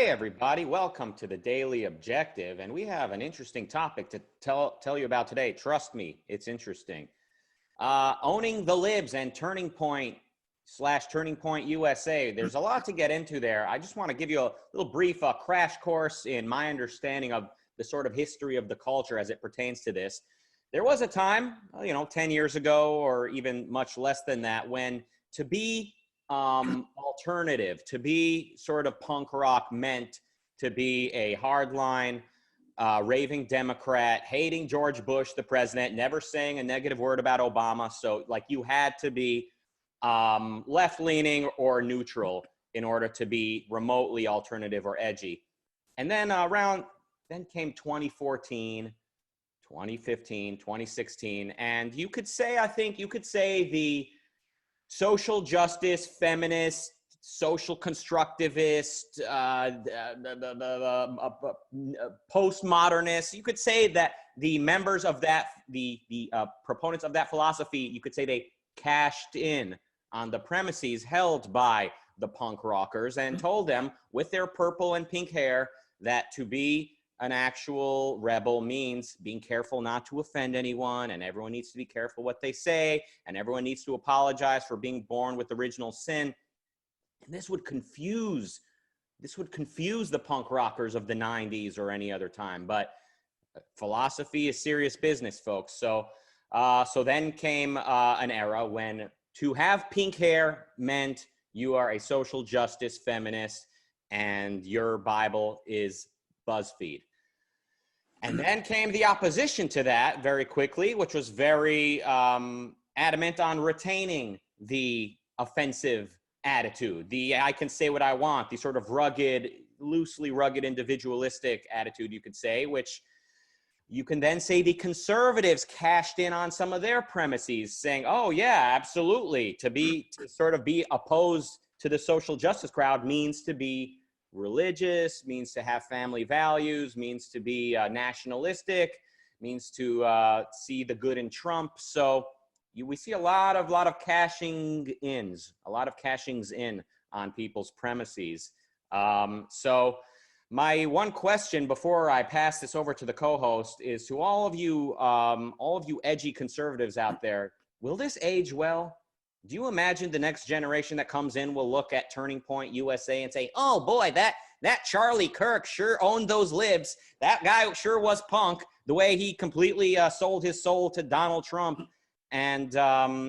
Hey everybody, welcome to the Daily Objective, and we have an interesting topic to tell you about today. Trust me, it's interesting. Owning the Libs and Turning Point / Turning Point USA. There's a lot to get into there. I just want to give you a little brief crash course in my understanding of the sort of history of the culture as it pertains to this. There was a time, 10 years ago, or even much less than that, when to be alternative, to be sort of punk rock meant to be a hardline, raving Democrat, hating George Bush, the president, never saying a negative word about Obama. So like you had to be left-leaning or neutral in order to be remotely alternative or edgy. And then then came 2014, 2015, 2016. And you could say, I think you could say the social justice, feminist, social constructivist, postmodernist. You could say that the members of that, the proponents of that philosophy, you could say they cashed in on the premises held by the punk rockers and told them with their purple and pink hair that to be an actual rebel means being careful not to offend anyone, and everyone needs to be careful what they say, and everyone needs to apologize for being born with original sin. And this would confuse the punk rockers of the 90s or any other time. But philosophy is serious business, folks. So then came an era when to have pink hair meant you are a social justice feminist and your Bible is BuzzFeed. And then came the opposition to that very quickly, which was very adamant on retaining the offensive attitude, the I can say what I want, the sort of rugged, loosely rugged, individualistic attitude, you could say, which you can then say the conservatives cashed in on some of their premises, saying, oh, yeah, absolutely. To sort of be opposed to the social justice crowd means to be religious, means to have family values, means to be nationalistic, means to see the good in Trump. So we see a lot of cashings in on people's premises. So my one question before I pass this over to the co-host is to all of you edgy conservatives out there, will this age well? Do you imagine the next generation that comes in will look at Turning Point USA and say, oh boy, that Charlie Kirk sure owned those libs. That guy sure was punk, the way he completely sold his soul to Donald Trump. And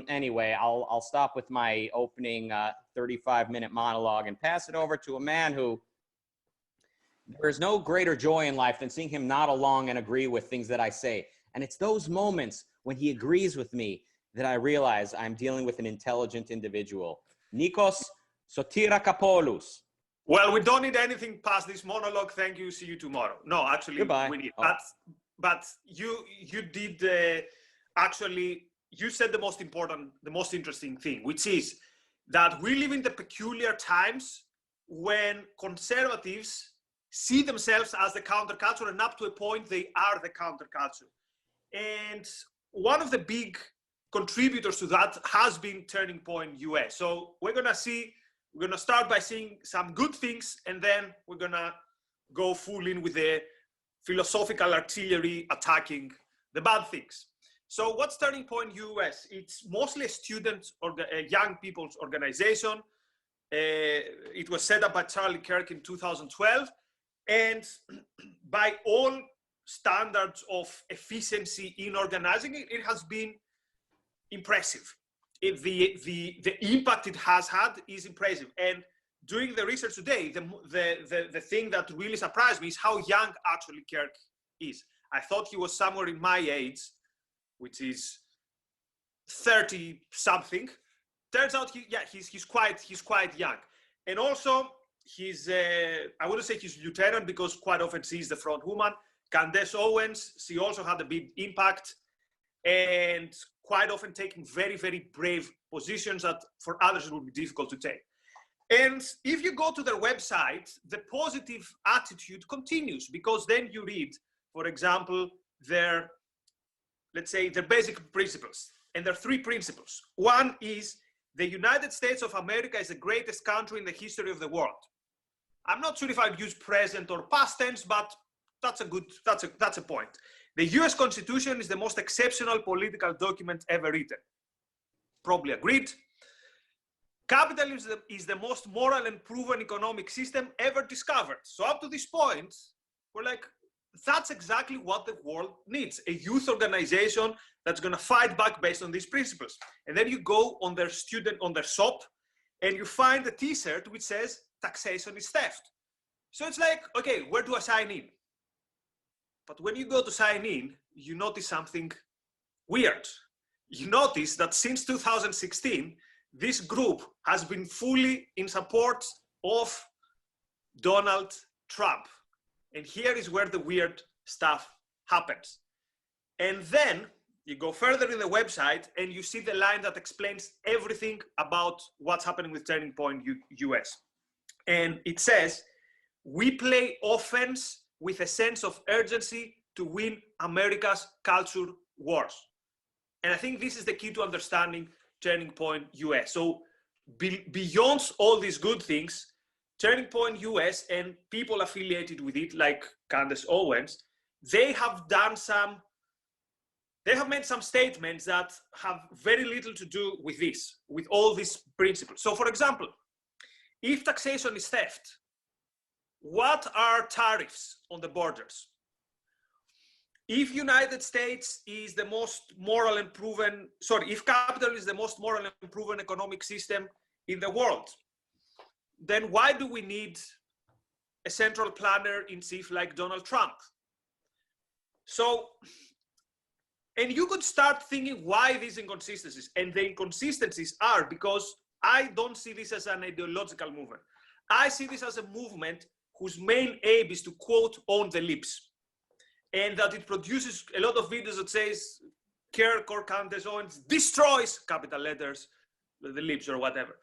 anyway, I'll stop with my opening 35-minute monologue and pass it over to a man who there's no greater joy in life than seeing him nod along and agree with things that I say. And it's those moments when he agrees with me that I realize I'm dealing with an intelligent individual. Nikos Sotirakopoulos. Well, we don't need anything past this monologue. Thank you. See you tomorrow. No, actually, goodbye. We need. Oh. But you did actually, you said the most important, the most interesting thing, which is that we live in the peculiar times when conservatives see themselves as the counterculture, and up to a point, they are the counterculture. And one of the big contributors to that has been Turning Point US. So we're gonna start by seeing some good things, and then we're gonna go full in with the philosophical artillery attacking the bad things. So what's Turning Point US? It's mostly a student or a young people's organization. It was set up by Charlie Kirk in 2012, and by all standards of efficiency in organizing it, it has been impressive. The impact it has had is impressive. And doing the research today, the thing that really surprised me is how young actually Kirk is. I thought he was somewhere in my age, which is 30 something. Turns out he's quite young. And also he's I wouldn't say he's lieutenant because quite often she's the front woman. Candace Owens, she also had a big impact, and quite often taking very, very brave positions that for others it would be difficult to take. And if you go to their website, the positive attitude continues, because then you read, for example, their basic principles. And there are three principles. One is the United States of America is the greatest country in the history of the world. I'm not sure if I'd use present or past tense, but that's a point. The US Constitution is the most exceptional political document ever written. Probably agreed. Capitalism is the most moral and proven economic system ever discovered. So up to this point, we're like, that's exactly what the world needs. A youth organization that's going to fight back based on these principles. And then you go on their shop, and you find a t-shirt which says taxation is theft. So it's like, okay, where do I sign in? But when you go to sign in, you notice something weird. You notice that since 2016, this group has been fully in support of Donald Trump. And here is where the weird stuff happens. And then you go further in the website and you see the line that explains everything about what's happening with Turning Point US. And it says, we play offense with a sense of urgency to win America's culture wars. And I think this is the key to understanding Turning Point US. So beyond all these good things, Turning Point US and people affiliated with it, like Candace Owens, they have made some statements that have very little to do with this, with all these principles. So for example, if taxation is theft, what are tariffs on the borders? If United States is the most moral and proven, if capital is the most moral and proven economic system in the world, then why do we need a central planner in chief like Donald Trump? So, and you could start thinking why these inconsistencies, and the inconsistencies are because I don't see this as an ideological movement. I see this as a movement whose main aim is to, quote, own the libs. And that it produces a lot of videos that says Kirk or Candace Owens destroys, capital letters, the libs or whatever.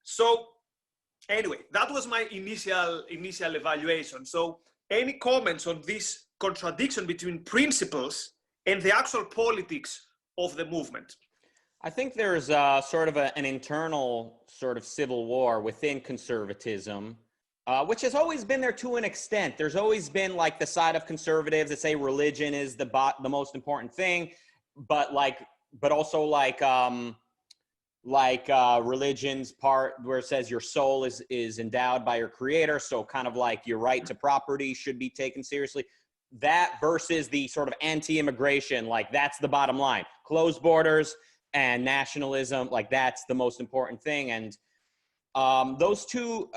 So anyway, that was my initial evaluation. So any comments on this contradiction between principles and the actual politics of the movement? I think there's sort of an internal sort of civil war within conservatism, which has always been there to an extent. There's always been like the side of conservatives that say religion is the most important thing, but also religion's part where it says your soul is endowed by your creator. So kind of like your right to property should be taken seriously. That versus the sort of anti-immigration, like that's the bottom line. Closed borders and nationalism, like that's the most important thing. And those two,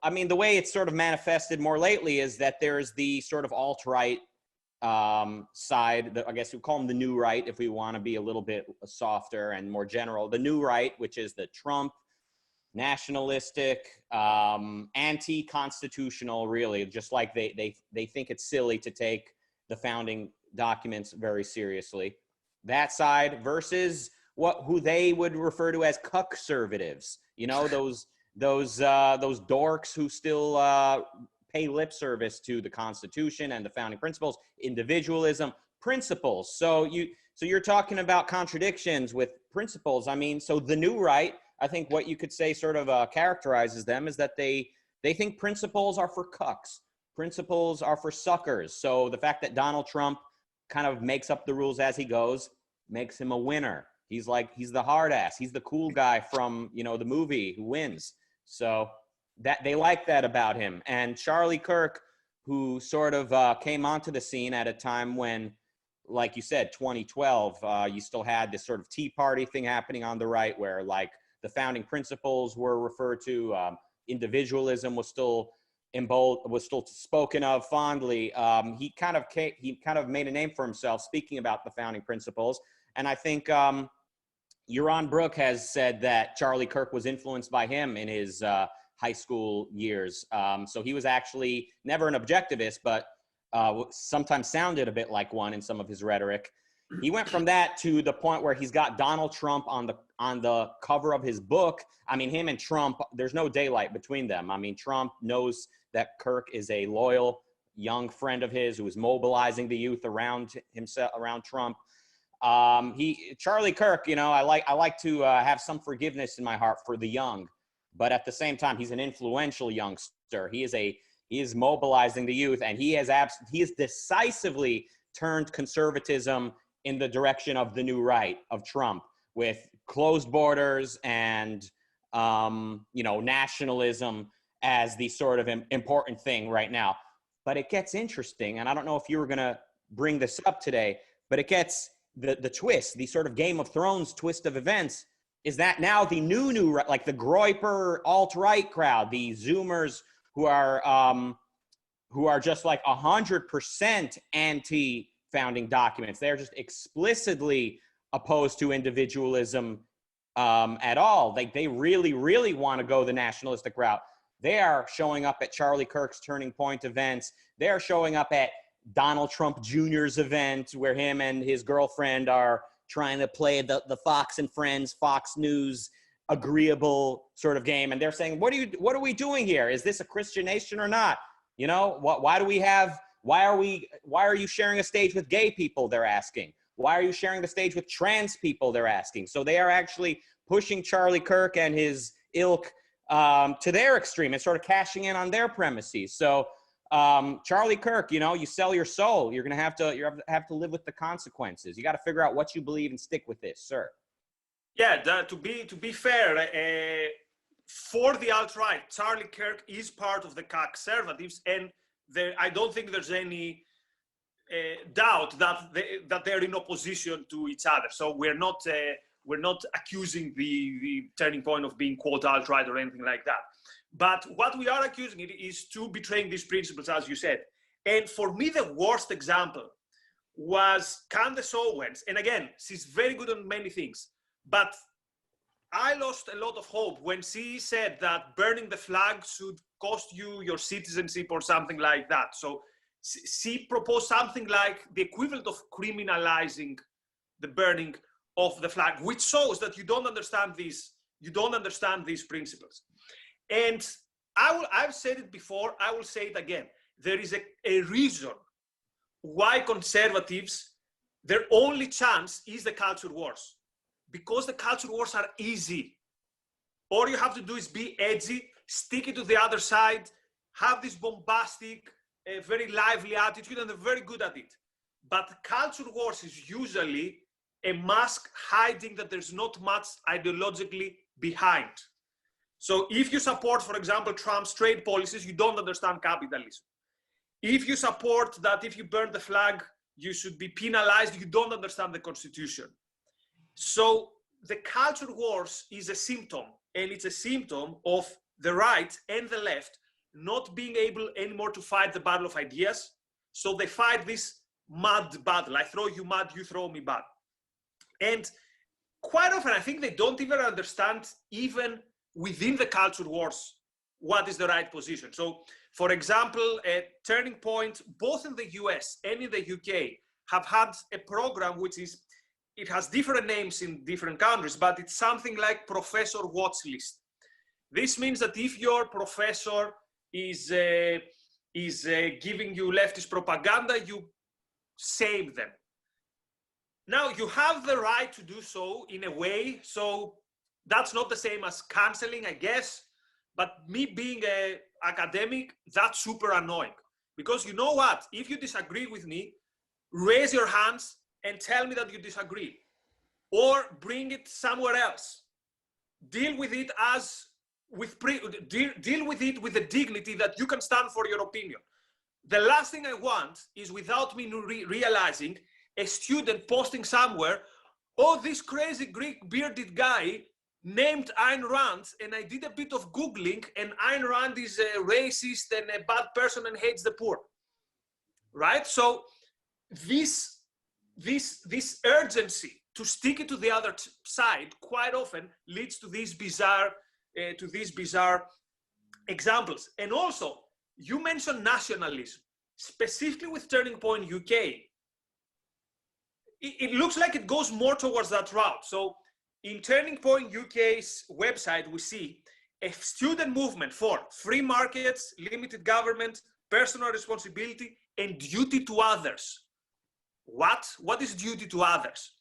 I mean, the way it's sort of manifested more lately is that there's the sort of alt-right side, I guess we call them the new right, if we want to be a little bit softer and more general. The new right, which is the Trump, nationalistic, anti-constitutional, really, just like they think it's silly to take the founding documents very seriously. That side versus who they would refer to as cuck-servatives. You know, those dorks who still pay lip service to the Constitution and the founding principles, individualism, principles. So you're talking about contradictions with principles. I mean, so the new right, I think what you could say sort of characterizes them is that they think principles are for cucks. Principles are for suckers. So the fact that Donald Trump kind of makes up the rules as he goes makes him a winner. He's the hard ass. He's the cool guy from, you know, the movie who wins. So that they like that about him. And Charlie Kirk, who sort of came onto the scene at a time when, like you said, 2012, you still had this sort of Tea Party thing happening on the right where like the founding principles were referred to, individualism was still spoken of fondly. He kind of made a name for himself speaking about the founding principles. And I think Yaron Brook has said that Charlie Kirk was influenced by him in his high school years. So he was actually never an objectivist, but sometimes sounded a bit like one in some of his rhetoric. He went from that to the point where he's got Donald Trump on the cover of his book. I mean, him and Trump, there's no daylight between them. I mean, Trump knows that Kirk is a loyal young friend of his who is mobilizing the youth around himself, around Trump. Charlie Kirk, you know, I like to have some forgiveness in my heart for the young, but at the same time, he's an influential youngster. He is mobilizing the youth, and he has decisively turned conservatism in the direction of the new right, of Trump, with closed borders and nationalism as the sort of important thing right now. But it gets interesting, and I don't know if you were going to bring this up today, but it gets the twist, the sort of Game of Thrones twist of events, is that now the new like the Groyper alt-right crowd, the Zoomers who are just like 100% anti-founding documents. They're just explicitly opposed to individualism at all. They really, really want to go the nationalistic route. They are showing up at Charlie Kirk's Turning Point events. They are showing up at Donald Trump Jr.'s event, where him and his girlfriend are trying to play the Fox and Friends, Fox News agreeable sort of game. And they're saying, what are we doing here? Is this a Christian nation or not? Why are you sharing a stage with gay people? They're asking. Why are you sharing the stage with trans people? They're asking. So they are actually pushing Charlie Kirk and his ilk to their extreme and sort of cashing in on their premises. So Charlie Kirk, you sell your soul. You're going to have to live with the consequences. You got to figure out what you believe and stick with this, sir. Yeah, to be fair, for the alt-right, Charlie Kirk is part of the conservatives, and I don't think there's any doubt that they're in opposition to each other. So we're not accusing the Turning Point of being quote alt-right or anything like that. But what we are accusing it is to betraying these principles, as you said. And for me, the worst example was Candace Owens. And again, she's very good on many things. But I lost a lot of hope when she said that burning the flag should cost you your citizenship or something like that. So she proposed something like the equivalent of criminalizing the burning of the flag, which shows that you don't understand these principles. And I've said it before, I will say it again. There is a reason why conservatives, their only chance is the culture wars. Because the culture wars are easy. All you have to do is be edgy, stick it to the other side, have this bombastic, very lively attitude, and they're very good at it. But culture wars is usually a mask hiding that there's not much ideologically behind. So if you support, for example, Trump's trade policies, you don't understand capitalism. If you support that if you burn the flag, you should be penalized, you don't understand the Constitution. So the culture wars is a symptom, and it's a symptom of the right and the left not being able anymore to fight the battle of ideas. So they fight this mud battle. I throw you mud, you throw me mud. And quite often, I think they don't even understand, even within the culture wars, what is the right position. So, for example, a Turning Point, both in the US and in the UK, have had a program which is, it has different names in different countries, but it's something like Professor Watch List. This means that if your professor is giving you leftist propaganda, you save them. Now, you have the right to do so in a way, so that's not the same as canceling, I guess, but me being an academic, that's super annoying. Because you know what? If you disagree with me, raise your hands and tell me that you disagree. Or bring it somewhere else. Deal with it deal with it with the dignity that you can stand for your opinion. The last thing I want is, without me realizing, a student posting somewhere, oh, this crazy Greek bearded guy named Ayn Rand, and I did a bit of Googling, and Ayn Rand is a racist and a bad person and hates the poor, right? So this urgency to stick it to the other side quite often leads to these bizarre examples. And also, you mentioned nationalism, specifically with Turning Point UK. It looks like it goes more towards that route. So in Turning Point UK's website, we see a student movement for free markets, limited government, personal responsibility, and duty to others. What is duty to others?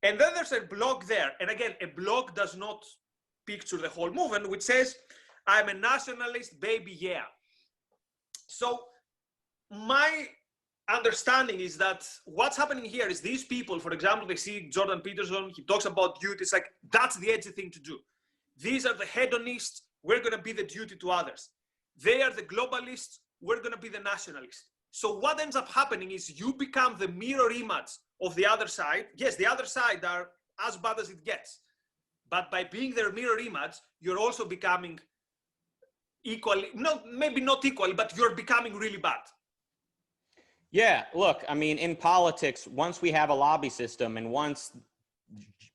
And then there's a blog there. And again, a blog does not picture the whole movement, which says, I'm a nationalist, baby, yeah. So my understanding is that what's happening here is these people, for example, they see Jordan Peterson, he talks about duty. It's like, that's the edgy thing to do. These are the hedonists, we're going to be the duty to others. They are the globalists, we're going to be the nationalists. So what ends up happening is you become the mirror image of the other side. Yes, the other side are as bad as it gets. But by being their mirror image, you're also becoming equally, no, maybe not equally, but you're becoming really bad. Yeah, look, I mean, in politics, once we have a lobby system and once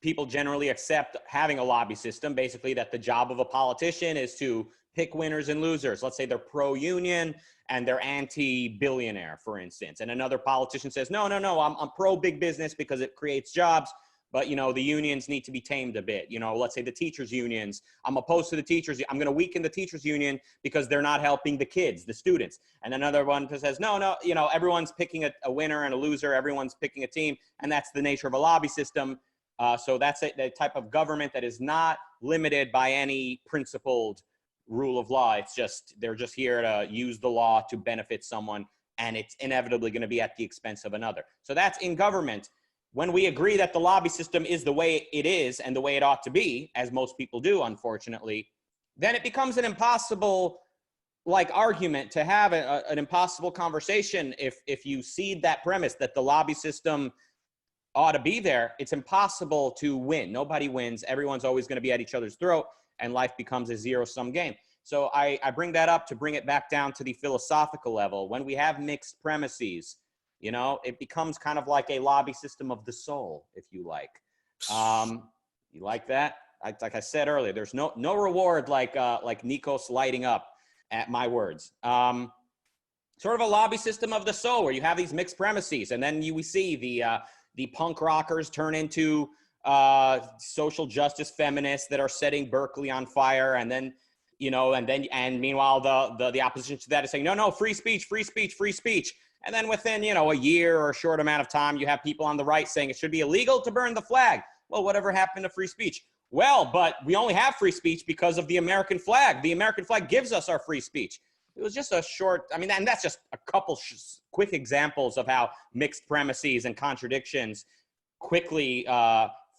people generally accept having a lobby system, basically that the job of a politician is to pick winners and losers. Let's say they're pro-union and they're anti-billionaire, for instance. And another politician says, no, I'm pro-big business because it creates jobs. But, you know, the unions need to be tamed a bit. You know, let's say the teachers' unions. I'm opposed to the teachers. I'm going to weaken the teachers' union because they're not helping the kids, the students. And another one says, no, you know, everyone's picking a winner and a loser. Everyone's picking a team. And that's the nature of a lobby system. So that's the type of government that is not limited by any principled rule of law. It's just, they're just here to use the law to benefit someone. And it's inevitably going to be at the expense of another. So that's in government. When we agree that the lobby system is the way it is and the way it ought to be, as most people do, unfortunately, then it becomes an impossible argument to have an impossible conversation. If you cede that premise that the lobby system ought to be there, it's impossible to win. Nobody wins. Everyone's always going to be at each other's throat, and life becomes a zero-sum game. So I bring that up to bring it back down to the philosophical level. When we have mixed premises, you know, it becomes kind of like a lobby system of the soul, if you like. You like that? Like I said earlier, there's no reward like Nikos lighting up at my words. Sort of a lobby system of the soul where you have these mixed premises, and then we see the punk rockers turn into social justice feminists that are setting Berkeley on fire, and then, you know, and meanwhile the opposition to that is saying no, free speech, free speech, free speech. And then within, you know, a year or a short amount of time, you have people on the right saying it should be illegal to burn the flag. Well, whatever happened to free speech? Well, but we only have free speech because of the American flag. The American flag gives us our free speech. It was just a short, I mean, and that's just a couple quick examples of how mixed premises and contradictions quickly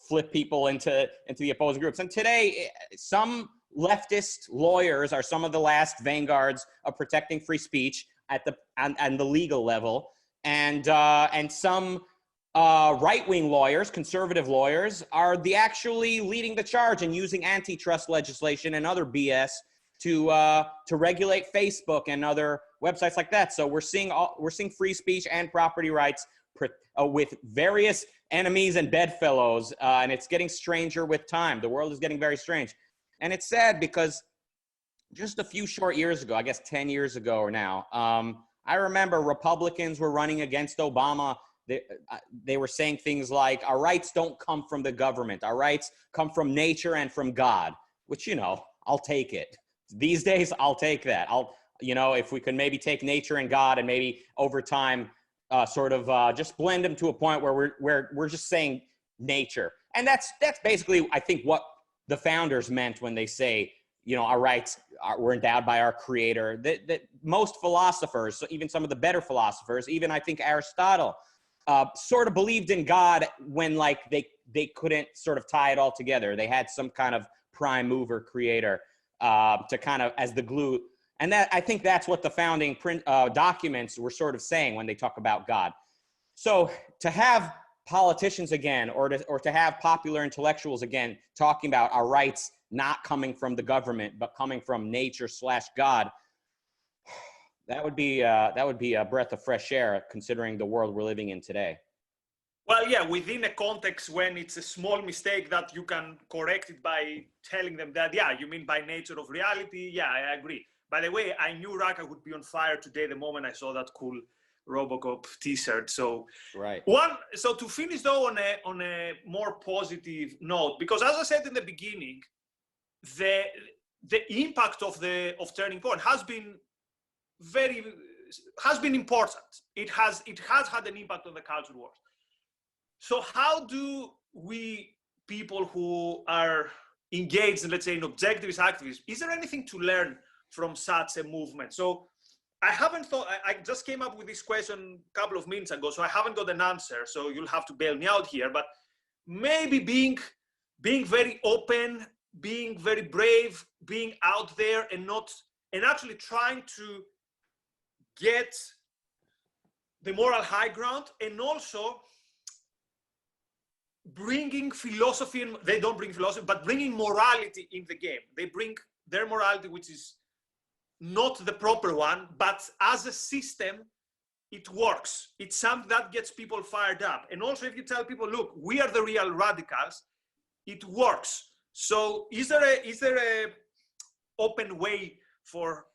flip people into the opposing groups. And today, some leftist lawyers are some of the last vanguards of protecting free speech at the legal level, and some right-wing lawyers, conservative lawyers, are actually leading the charge and using antitrust legislation and other BS to regulate Facebook and other websites like that. So we're seeing free speech and property rights with various enemies and bedfellows, and it's getting stranger with time. The world is getting very strange, and it's sad because just a few short years ago, I guess 10 years ago or now, I remember Republicans were running against Obama. They were saying things like, our rights don't come from the government. Our rights come from nature and from God, which, you know, I'll take it. These days, I'll take that. You know, if we could maybe take nature and God and maybe over time just blend them to a point where we're just saying nature. And that's basically, I think, what the founders meant when they say, you know, our rights were endowed by our creator. That most philosophers, so even some of the better philosophers, even I think Aristotle, sort of believed in God when they couldn't sort of tie it all together. They had some kind of prime mover creator to kind of as the glue. And that, I think that's what the founding documents were sort of saying when they talk about God. So to have politicians again, or to have popular intellectuals again talking about our rights not coming from the government but coming from nature/God, that would be a breath of fresh air considering the world we're living in today. Well, yeah, within a context when it's a small mistake that you can correct it by telling them that, yeah, you mean by nature of reality. Yeah, I agree. By the way, I knew Rucka would be on fire today the moment I saw that cool Robocop t-shirt. So right. So to finish though on a more positive note, because as I said in the beginning, the impact of Turning Point has been important. It has had an impact on the culture wars. So how do we, people who are engaged in, let's say, in objectivist activism, is there anything to learn from such a movement? So I haven't thought, I just came up with this question a couple of minutes ago, so I haven't got an answer, so you'll have to bail me out here, but maybe being very open, being very brave, being out there and actually trying to get the moral high ground, and also bringing philosophy, and they don't bring philosophy, but bringing morality in the game. They bring their morality, which is not the proper one, but as a system, it works. It's something that gets people fired up. And also, if you tell people, look, we are the real radicals, it works. So is there a open way for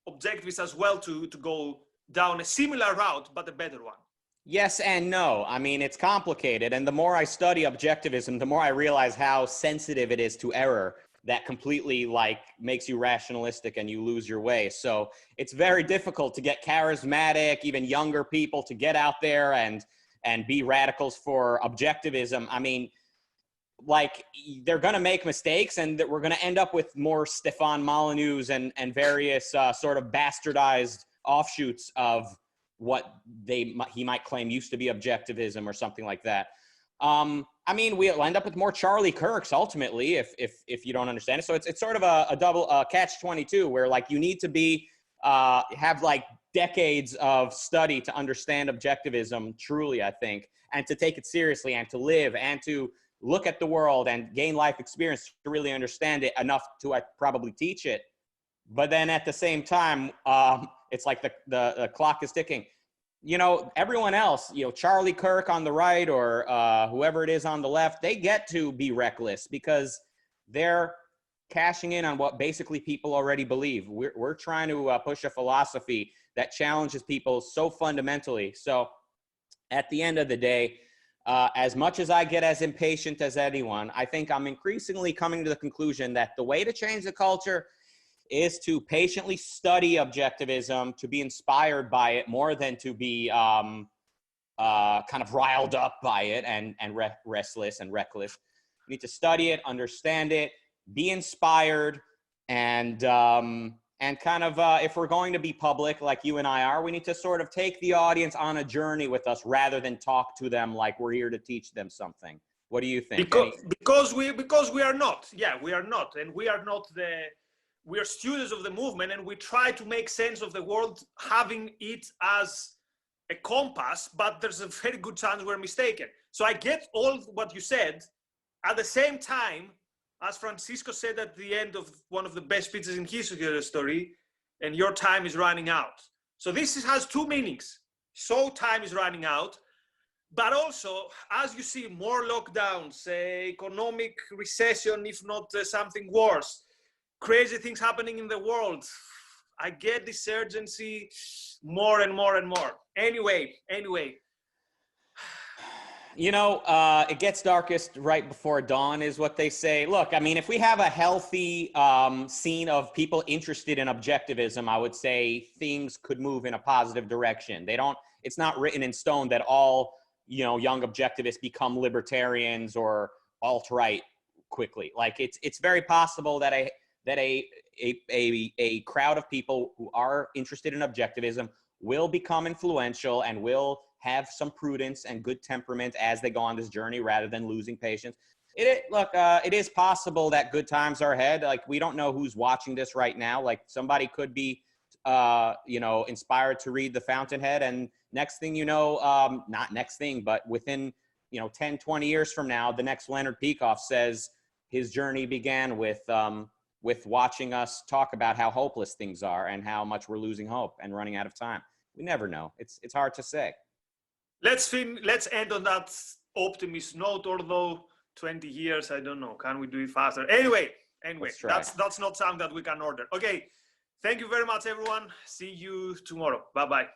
objectivists as well to go down a similar route, but a better one? Yes and no. I mean, it's complicated. And the more I study objectivism, the more I realize how sensitive it is to error that completely like makes you rationalistic and you lose your way. So it's very difficult to get charismatic, even younger people to get out there and be radicals for objectivism. I mean, like they're going to make mistakes, and that we're going to end up with more Stefan Molyneux and various sort of bastardized offshoots of what he might claim used to be objectivism or something like that. I mean, we'll end up with more Charlie Kirks ultimately if you don't understand it. So it's sort of a double catch-22 where like you need to be have like decades of study to understand objectivism truly, I think, and to take it seriously and to live and to look at the world and gain life experience to really understand it enough to probably teach it. But then at the same time, it's like the clock is ticking. You know, everyone else, you know, Charlie Kirk on the right or whoever it is on the left, they get to be reckless because they're cashing in on what basically people already believe. We're trying to push a philosophy that challenges people so fundamentally. So at the end of the day, as much as I get as impatient as anyone, I think I'm increasingly coming to the conclusion that the way to change the culture is to patiently study objectivism, to be inspired by it more than to be kind of riled up by it and restless and reckless. We need to study it, understand it, be inspired, and kind of if we're going to be public like you and I are, we need to sort of take the audience on a journey with us rather than talk to them like we're here to teach them something. What do you think? Because we are not. Yeah, we are not, and we are not we are students of the movement, and we try to make sense of the world having it as a compass, but there's a very good chance we're mistaken. So I get all what you said. At the same time, as Francisco said at the end of one of the best speeches in history, and your time is running out. So this has two meanings. So time is running out, but also, as you see, more lockdowns, economic recession, if not something worse, crazy things happening in the world. I get this urgency more and more and more. Anyway. You know, it gets darkest right before dawn is what they say. Look, I mean, if we have a healthy scene of people interested in objectivism, I would say things could move in a positive direction. It's not written in stone that all, you know, young objectivists become libertarians or alt-right quickly. Like it's very possible that a crowd of people who are interested in objectivism will become influential and will have some prudence and good temperament as they go on this journey rather than losing patience. It is possible that good times are ahead. Like, we don't know who's watching this right now. Like, somebody could be, you know, inspired to read The Fountainhead, and next thing you know, not next thing, but within, you know, 10, 20 years from now, the next Leonard Peikoff says his journey began with watching us talk about how hopeless things are and how much we're losing hope and running out of time. We never know. It's hard to say. Let's end on that optimist note, although 20 years, I don't know. Can we do it faster? Anyway, that's not something that we can order. Okay. Thank you very much, everyone. See you tomorrow. Bye-bye.